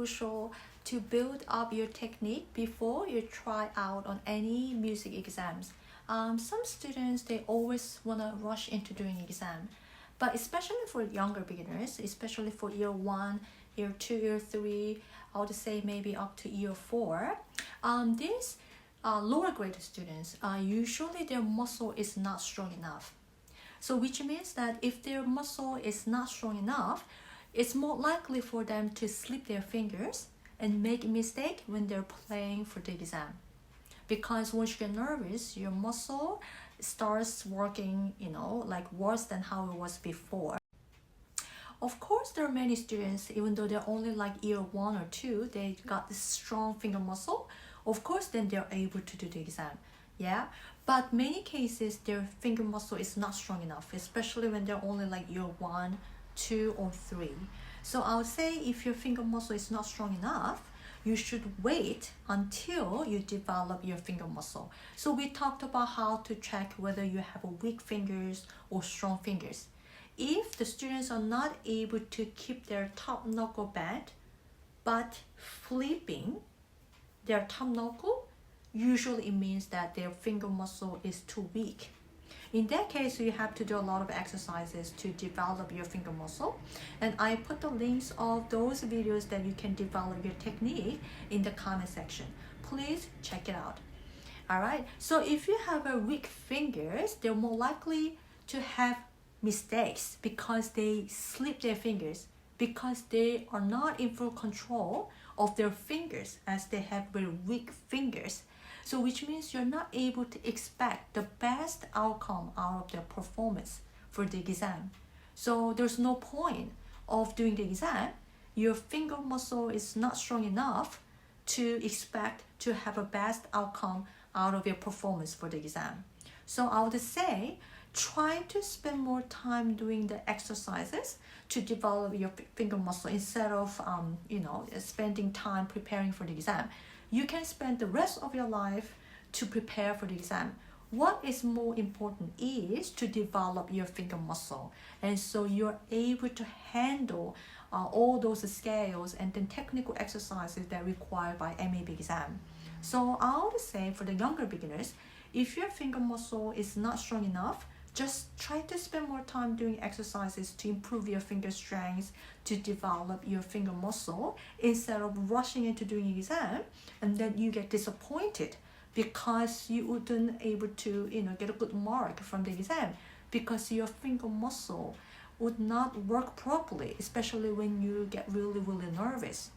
crucial to build up your technique before you try out on any music exams. Some students, they always want to rush into doing exam, but especially for younger beginners, especially for year 1, year 2, year 3, I would say maybe up to year 4, these lower grade students, usually their muscle is not strong enough. So which means that if their muscle is not strong enough, it's more likely for them to slip their fingers and make a mistake when they're playing for the exam. Because once you get nervous, your muscle starts working, like worse than how it was before. Of course, there are many students, even though they're only like year 1 or 2, they got this strong finger muscle. Of course, then they're able to do the exam. Yeah, but many cases their finger muscle is not strong enough, especially when they're only like year 1, 2, or 3. So I would say if your finger muscle is not strong enough, you should wait until you develop your finger muscle. So we talked about how to check whether you have weak fingers or strong fingers. If the students are not able to keep their top knuckle bent, but flipping their top knuckle, usually it means that their finger muscle is too weak. In that case, you have to do a lot of exercises to develop your finger muscle. And I put the links of those videos that you can develop your technique in the comment section. Please check it out. All right. So if you have a weak fingers, they're more likely to have mistakes because they slip their fingers, because they are not in full control of their fingers as they have very weak fingers. So which means you're not able to expect the best outcome out of their performance for the exam. So there's no point of doing the exam. Your finger muscle is not strong enough to expect to have a best outcome out of your performance for the exam. So I would say try to spend more time doing the exercises to develop your finger muscle instead of spending time preparing for the exam. You can spend the rest of your life to prepare for the exam. What is more important is to develop your finger muscle, and so you're able to handle all those scales and then technical exercises that are required by AMEB exam. So I would say for the younger beginners, if your finger muscle is not strong enough, just try to spend more time doing exercises to improve your finger strength, to develop your finger muscle, instead of rushing into doing an exam and then you get disappointed because you wouldn't able to get a good mark from the exam because your finger muscle would not work properly, especially when you get really nervous.